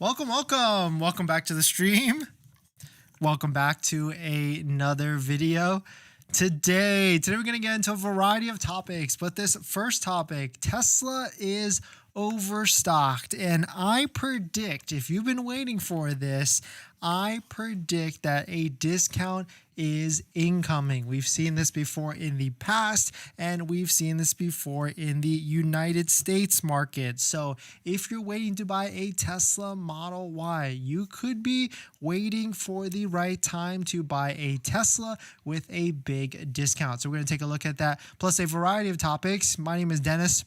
Welcome back to the stream. Welcome back to another video. Today we're going to get into a variety of topics, but this first topic, Tesla is overstocked, and I predict, if you've been waiting for this, I predict that a discount is incoming. We've seen this before in the past, and we've seen this before in the United States market. So if you're waiting to buy a Tesla Model Y, you could be waiting for the right time to buy a Tesla with a big discount. So we're going to take a look at that, plus a variety of topics. My name is Dennis.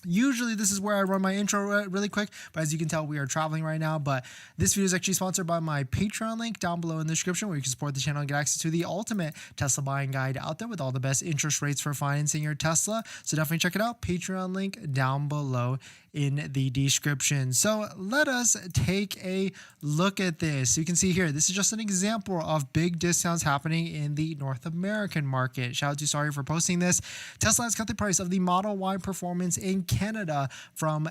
Usually this is where I run my intro really quick, but as you can tell, we are traveling right now. But this video is actually sponsored by my Patreon link down below in the description, where you can support the channel and get access to the ultimate Tesla buying guide out there with all the best interest rates for financing your Tesla. So definitely check it out. Patreon link down below in the description. So let us take a look at this. You can see here, this is just an example of big discounts happening in the North American market. Shout out to Sorry for posting this. Tesla has cut the price of the Model Y Performance in Canada from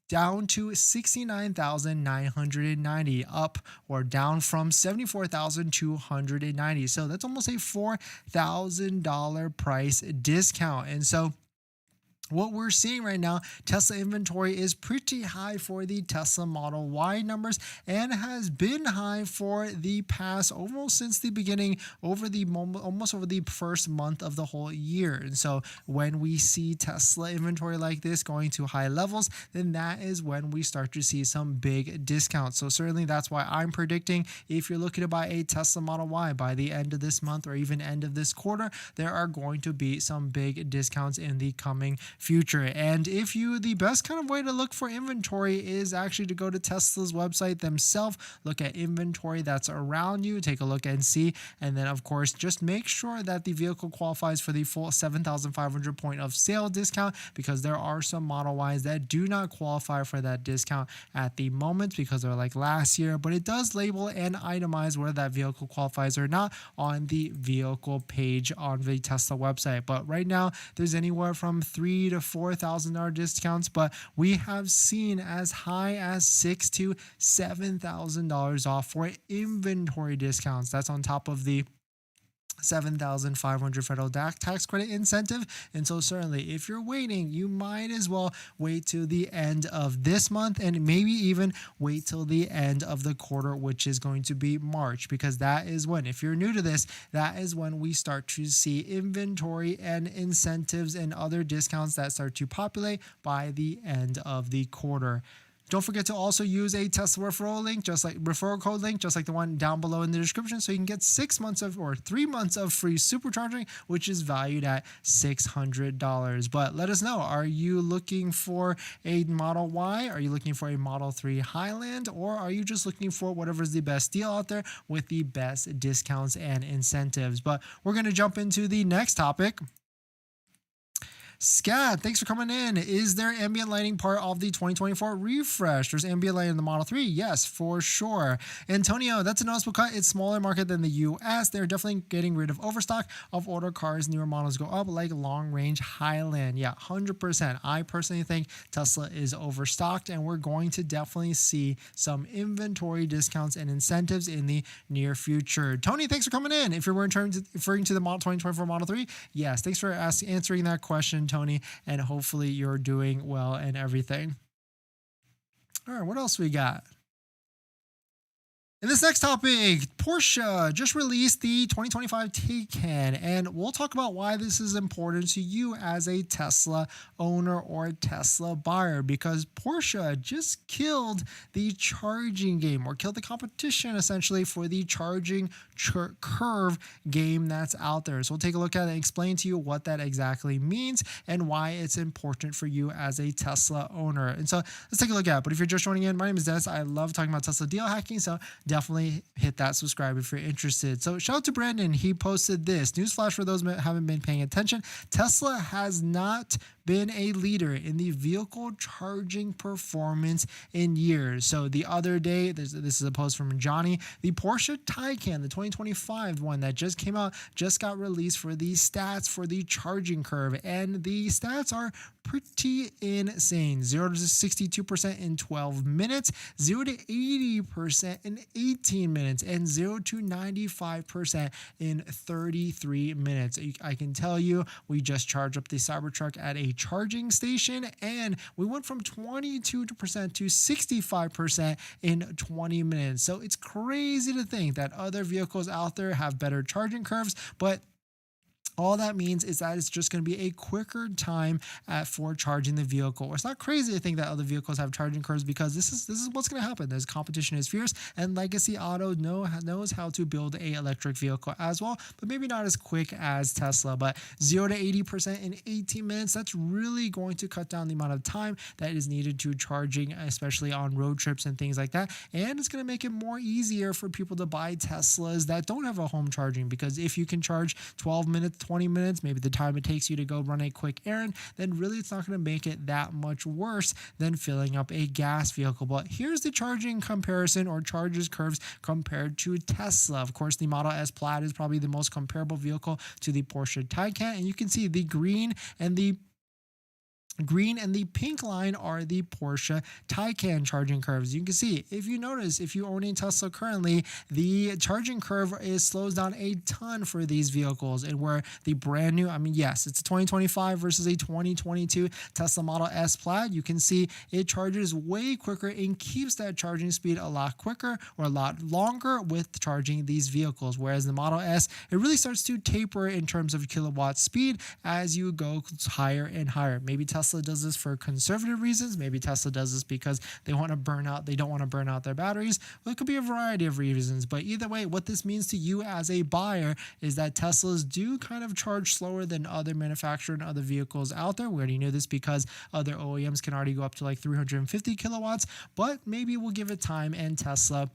down to $69,990, up or down from $74,290. So that's almost a $4,000 price discount. And so what we're seeing right now, Tesla inventory is pretty high for the Tesla Model Y numbers, and has been high for the past almost since the beginning, almost over the first month of the whole year. And so when we see Tesla inventory like this going to high levels, then that is when we start to see some big discounts. So certainly that's why I'm predicting, if you're looking to buy a Tesla Model Y by the end of this month or even end of this quarter, there are going to be some big discounts in the coming future. And if you, the best kind of way to look for inventory is actually to go to Tesla's website themselves, look at inventory that's around you, take a look and see, and then of course just make sure that the vehicle qualifies for the full 7,500 point of sale discount, because there are some Model Ys that do not qualify for that discount at the moment because they're like last year, but it does label and itemize whether that vehicle qualifies or not on the vehicle page on the Tesla website. But right now there's anywhere from $3,000 to $4,000 discounts, but we have seen as high as $6,000 to $7,000 off for inventory discounts. That's on top of the $7,500 federal tax credit incentive. And so certainly if you're waiting, you might as well wait till the end of this month, and maybe even wait till the end of the quarter, which is going to be March, because that is when, if you're new to this, that is when we start to see inventory and incentives and other discounts that start to populate by the end of the quarter. Don't forget to also use a Tesla referral code link, just like the one down below in the description, so you can get 6 months of or 3 months of free supercharging, which is valued at $600. But let us know, are you looking for a Model Y? Are you looking for a Model 3 Highland? Or are you just looking for whatever's the best deal out there with the best discounts and incentives? But we're going to jump into the next topic. Scat, thanks for coming in. Is there ambient lighting part of the 2024 refresh? There's ambient lighting in the Model 3. Yes, for sure. Antonio, that's a noticeable cut. It's smaller market than the US. They're definitely getting rid of overstock of older cars. Newer models go up, like long range Highland. Yeah, 100%. I personally think Tesla is overstocked, and we're going to definitely see some inventory discounts and incentives in the near future. Tony, thanks for coming in. If you're referring to the 2024 Model 3, yes, thanks for answering that question, Tony, and hopefully you're doing well and everything. All right, what else we got? In this next topic, Porsche just released the 2025 Taycan, and we'll talk about why this is important to you as a Tesla owner or a Tesla buyer, because Porsche just killed the charging game, or killed the competition essentially for the charging curve game that's out there. So we'll take a look at it and explain to you what that exactly means and why it's important for you as a Tesla owner. And so let's take a look at it. But if you're just joining in, my name is Dennis. I love talking about Tesla deal hacking, so definitely hit that subscribe if you're interested. So shout out to Brandon. He posted this. Newsflash for those who haven't been paying attention. Tesla has not been a leader in the vehicle charging performance in years. So the other day, this is a post from Johnny, the Porsche Taycan, the 2025 one that just came out, just got released for the stats for the charging curve. And the stats are pretty insane. 0 to 62% in 12 minutes, 0 to 80% in 18 minutes, and 0 to 95% in 33 minutes. I can tell you, we just charged up the Cybertruck at a charging station, and we went from 22% to 65% in 20 minutes. So it's crazy to think that other vehicles out there have better charging curves, but all that means is that it's just going to be a quicker time for charging the vehicle. It's not crazy to think that other vehicles have charging curves, because this is what's going to happen. There's competition is fierce, and Legacy Auto knows how to build a electric vehicle as well, but maybe not as quick as Tesla. But 0 to 80% in 18 minutes, that's really going to cut down the amount of time that is needed to charging, especially on road trips and things like that. And it's going to make it more easier for people to buy Teslas that don't have a home charging, because if you can charge 12 minutes, 20 minutes, maybe the time it takes you to go run a quick errand, then really it's not going to make it that much worse than filling up a gas vehicle. But here's the charging comparison, or charges curves compared to Tesla. Of course, the Model S Plaid is probably the most comparable vehicle to the Porsche Taycan, and you can see the green and the pink line are the Porsche Taycan charging curves. You can see, if you notice, if you own a Tesla currently, the charging curve slows down a ton for these vehicles. And where the brand new, I mean, yes, it's a 2025 versus a 2022 Tesla Model S Plaid, you can see it charges way quicker and keeps that charging speed a lot quicker, or a lot longer with charging these vehicles. Whereas the Model S, it really starts to taper in terms of kilowatt speed as you go higher and higher. Maybe Tesla does this for conservative reasons. Maybe Tesla does this because they don't want to burn out their batteries. Well, it could be a variety of reasons, but either way, what this means to you as a buyer is that Teslas do kind of charge slower than other manufacturers and other vehicles out there. We already knew this because other OEMs can already go up to like 350 kilowatts, but maybe we'll give it time and Tesla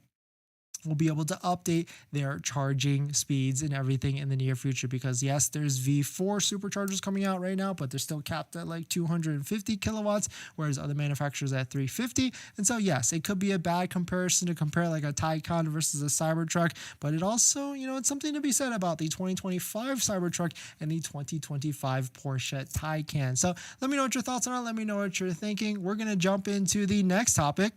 will be able to update their charging speeds and everything in the near future. Because yes, there's V4 superchargers coming out right now, but they're still capped at like 250 kilowatts, whereas other manufacturers at 350. And so yes, it could be a bad comparison to compare like a Taycan versus a Cybertruck, but it also, it's something to be said about the 2025 Cybertruck and the 2025 Porsche Taycan. So let me know what your thoughts are. Let me know what you're thinking. We're going to jump into the next topic.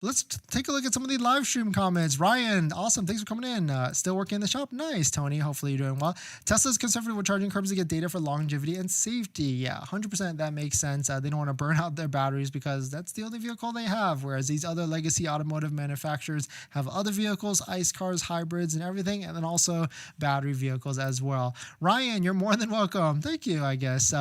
Let's take a look at some of the live stream comments. Ryan, awesome. Thanks for coming in. Still working in the shop. Nice, Tony. Hopefully you're doing well. Tesla's conservative with charging curves to get data for longevity and safety. Yeah, 100% that makes sense. They don't want to burn out their batteries because that's the only vehicle they have. Whereas these other legacy automotive manufacturers have other vehicles, ICE cars, hybrids, and everything, and then also battery vehicles as well. Ryan, you're more than welcome. Thank you, I guess.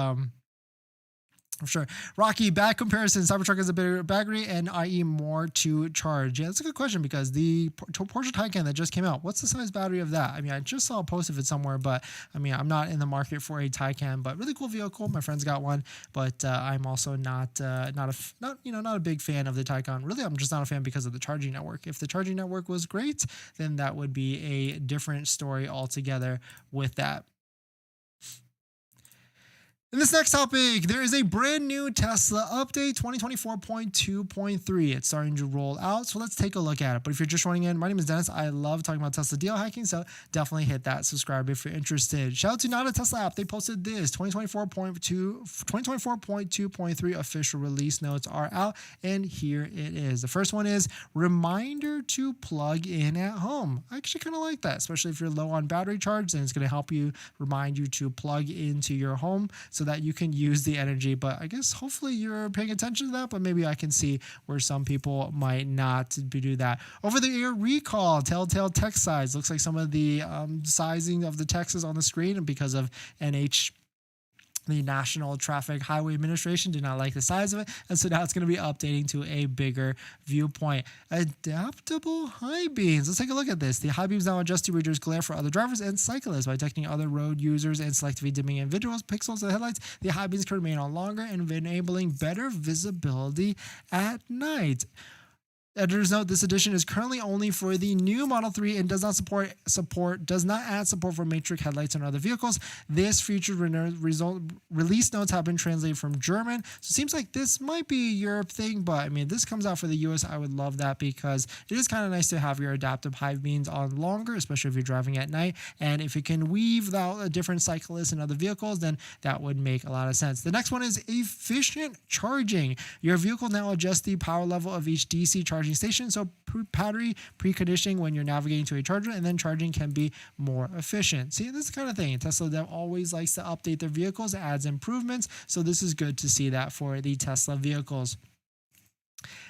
For sure. Rocky, bad comparison. Cybertruck has a bigger battery and i.e. more to charge. Yeah, that's a good question, because the Porsche Taycan that just came out, what's the size battery of that? I mean, I just saw a post of it somewhere, but I mean, I'm not in the market for a Taycan, but really cool vehicle. My friend's got one, but I'm also not a big fan of the Taycan. Really, I'm just not a fan because of the charging network. If the charging network was great, then that would be a different story altogether with that. In this next topic, there is a brand new Tesla update 2024.2.3. It's starting to roll out, so let's take a look at it. But if you're just joining in, my name is Dennis. I love talking about Tesla deal hacking, so definitely hit that subscribe if you're interested. Shout out to Not a Tesla App. They posted this 2024.2.3 official release notes are out, and here it is. The first one is reminder to plug in at home. I actually kind of like that, especially if you're low on battery charge, then it's going to help you remind you to plug into your home so that you can use the energy. But I guess hopefully you're paying attention to that, but maybe I can see where some people might not do that. Over the air recall, telltale text size. Looks like some of the sizing of the text is on the screen, and because of the National Traffic Highway Administration did not like the size of it, and so now it's going to be updating to a bigger viewpoint. Adaptable high beams. Let's take a look at this. The high beams now adjust to reduce glare for other drivers and cyclists by detecting other road users and selectively dimming individual pixels of the headlights. The high beams can remain on longer and enabling better visibility at night. Editor's note: this edition is currently only for the new Model 3 and does not add support for matrix headlights and other vehicles. This featured release notes have been translated from German, so it seems like this might be a Europe thing. But I mean, this comes out for the US. I would love that because it is kind of nice to have your adaptive high beams on longer, especially if you're driving at night. And if it can weave out different cyclists and other vehicles, then that would make a lot of sense. The next one is efficient charging. Your vehicle now adjusts the power level of each DC charging station, so battery preconditioning when you're navigating to a charger, and then charging can be more efficient. See, this kind of thing. Tesla always likes to update their vehicles, adds improvements, so this is good to see that for the Tesla vehicles.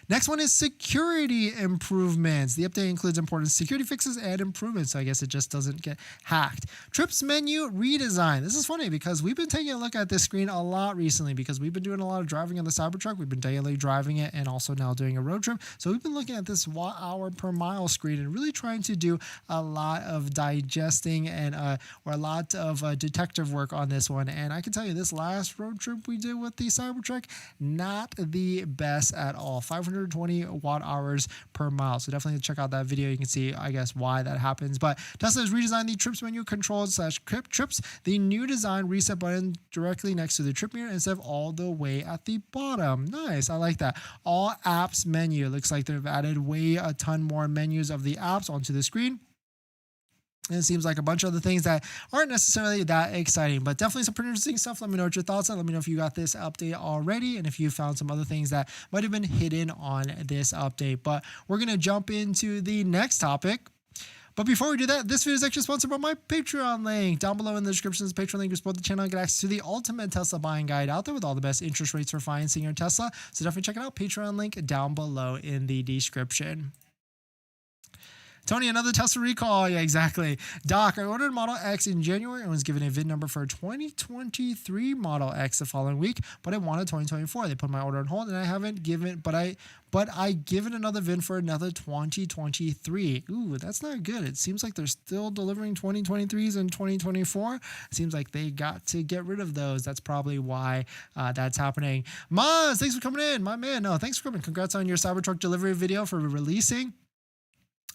Next one is security improvements. The update includes important security fixes and improvements, so I guess it just doesn't get hacked. Trips menu redesign. This is funny because we've been taking a look at this screen a lot recently because we've been doing a lot of driving on the Cybertruck. We've been daily driving it and also now doing a road trip. So we've been looking at this watt-hour per mile screen and really trying to do a lot of digesting and or a lot of detective work on this one. And I can tell you this last road trip we did with the Cybertruck, not the best at all. 520 watt hours per mile. So definitely check out that video. You can see, I guess, why that happens. But Tesla has redesigned the trips menu controls / trips. The new design reset button directly next to the trip meter instead of all the way at the bottom. Nice. I like that. All apps menu. Looks like they've added way a ton more menus of the apps onto the screen. And it seems like a bunch of other things that aren't necessarily that exciting, but definitely some pretty interesting stuff. Let me know what your thoughts are. Let me know if you got this update already and if you found some other things that might have been hidden on this update. But we're going to jump into the next topic. But before we do that, this video is actually sponsored by my Patreon link. Down below in the description is a Patreon link to support the channel and get access to the ultimate Tesla buying guide out there with all the best interest rates for financing your Tesla. So definitely check it out. Patreon link down below in the description. Tony, another Tesla recall. Yeah, exactly. Doc, I ordered Model X in January and was given a VIN number for a 2023 Model X the following week, but I wanted 2024. They put my order on hold and I haven't given, but I given another VIN for another 2023. Ooh, that's not good. It seems like they're still delivering 2023s in 2024. It seems like they got to get rid of those. That's probably why that's happening. Maz, thanks for coming in. My man, no, thanks for coming. Congrats on your Cybertruck delivery video for releasing.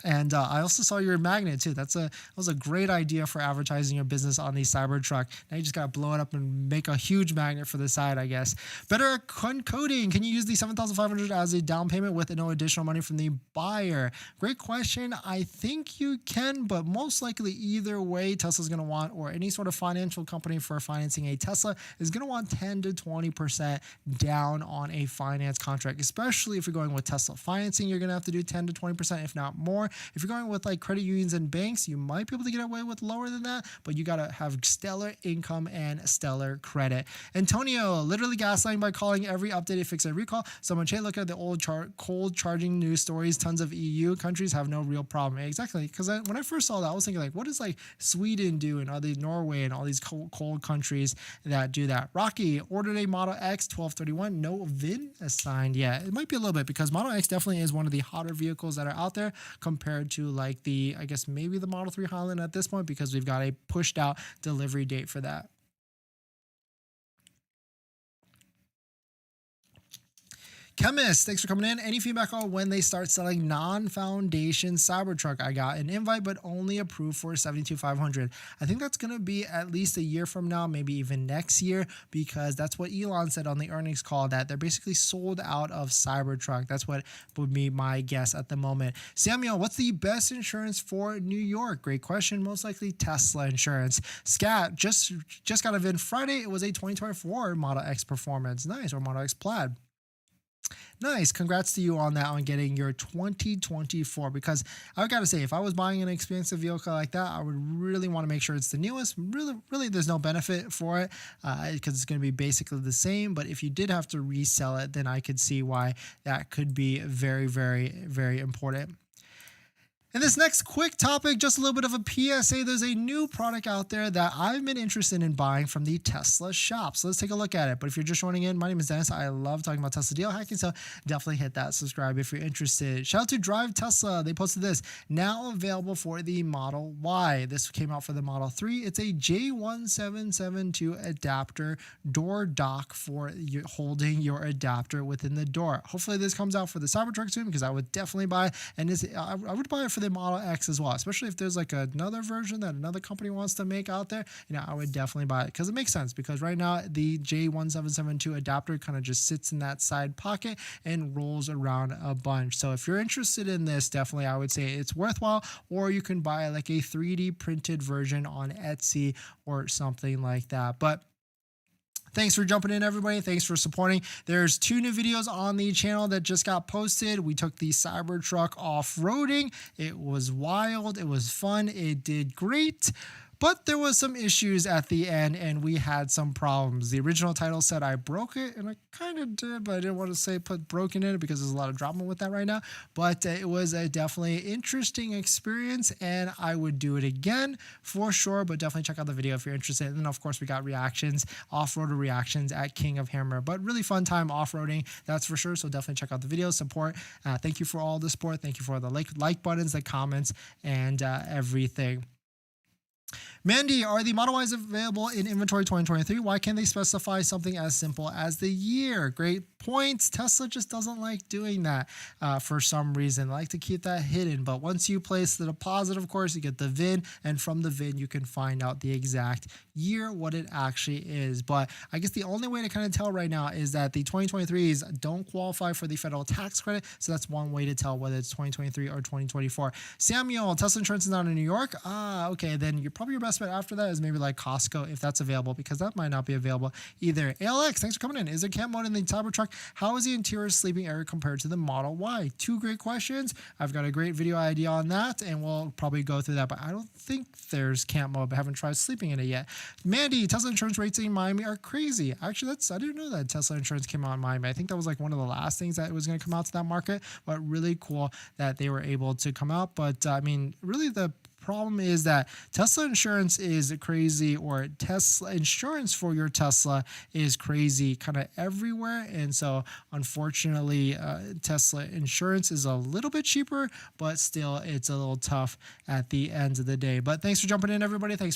And I also saw your magnet too. That was a great idea for advertising your business on the Cybertruck. Now you just gotta blow it up and make a huge magnet for the side, I guess. Better coding. Can you use the $7,500 as a down payment with no additional money from the buyer? Great question. I think you can, but most likely either way, Tesla's gonna want, or any sort of financial company for financing a Tesla is gonna want 10 to 20% down on a finance contract, especially if you're going with Tesla financing. You're gonna have to do 10 to 20%, if not more. If you're going with like credit unions and banks, you might be able to get away with lower than that, but you got to have stellar income and stellar credit. Antonio, literally gaslighting by calling every updated fix a recall. Someone, Che, look at the old cold charging news stories. Tons of EU countries have no real problem. Exactly. Because when I first saw that, I was thinking like, what does like Sweden do and other Norway and all these cold countries that do that? Rocky, ordered a Model X 1231, no VIN assigned yet. It might be a little bit because Model X definitely is one of the hotter vehicles that are out there compared to like I guess maybe the Model 3 Highland at this point, because we've got a pushed out delivery date for that. Chemist, thanks for coming in. Any feedback on when they start selling non-foundation Cybertruck? I got an invite, but only approved for $72,500. I think that's going to be at least a year from now, maybe even next year, because that's what Elon said on the earnings call, that they're basically sold out of Cybertruck. That's what would be my guess at the moment. Samuel, what's the best insurance for New York? Great question. Most likely Tesla insurance. Scat, just got a VIN Friday. It was a 2024 Model X Performance. Nice. Or Model X Plaid. Nice. Congrats to you on that, on getting your 2024, because I got to say, if I was buying an expensive vehicle like that, I would really want to make sure it's the newest. Really, there's no benefit for it because it's going to be basically the same. But if you did have to resell it, then I could see why that could be very, very, very important. In this next quick topic, just a little bit of a PSA. There's a new product out there that I've been interested in buying from the Tesla shop. So let's take a look at it. But if you're just joining in, my name is Dennis. I love talking about Tesla deal hacking. So definitely hit that subscribe if you're interested. Shout out to Drive Tesla. They posted this. Now available for the Model Y. This came out for the Model 3. It's a J1772 adapter door dock for holding your adapter within the door. Hopefully this comes out for the Cybertruck soon, because I would definitely buy it. And I would buy it for the Model X as well, especially if there's like another version that another company wants to make out there. I would definitely buy it, because it makes sense, because right now the J1772 adapter kind of just sits in that side pocket and rolls around a bunch. So if you're interested in this, definitely I would say it's worthwhile, or you can buy like a 3D printed version on Etsy or something like that. But thanks for jumping in, everybody. Thanks for supporting. There's 2 new videos on the channel that just got posted. We took the Cybertruck off-roading. It was wild. It was fun. It did great. But there was some issues at the end, and we had some problems. The original title said I broke it, and I kind of did, but I didn't want to say put broken in it because there's a lot of drama with that right now. But it was a definitely interesting experience, and I would do it again for sure. But definitely check out the video if you're interested. And then, of course, we got reactions, off-roader reactions at King of Hammer. But really fun time off-roading, that's for sure. So definitely check out the video, support. Thank you for all the support. Thank you for the like buttons, the comments, and everything. Mandy, are the Model Ys available in inventory 2023? Why can't they specify something as simple as the year? Great points. Tesla just doesn't like doing that for some reason. They like to keep that hidden. But once you place the deposit, of course, you get the VIN, and from the VIN, you can find out the exact year, what it actually is. But I guess the only way to kind of tell right now is that the 2023s don't qualify for the federal tax credit. So that's one way to tell whether it's 2023 or 2024. Samuel, Tesla insurance is not in New York. Okay, then probably your best bet after that is maybe like Costco, if that's available, because that might not be available either. ALX, thanks for coming in. Is there camp mode in the Cybertruck? How is the interior sleeping area compared to the Model Y? 2 great questions. I've got a great video idea on that, and we'll probably go through that, but I don't think there's camp mode, but I haven't tried sleeping in it yet. Mandy, Tesla insurance rates in Miami are crazy. Actually, I didn't know that Tesla insurance came out in Miami. I think that was like one of the last things that was going to come out to that market, but really cool that they were able to come out. But I mean, really the problem is that Tesla insurance is crazy, or Tesla insurance for your Tesla is crazy kind of everywhere. And so unfortunately, Tesla insurance is a little bit cheaper, but still it's a little tough at the end of the day. But thanks for jumping in, everybody. Thanks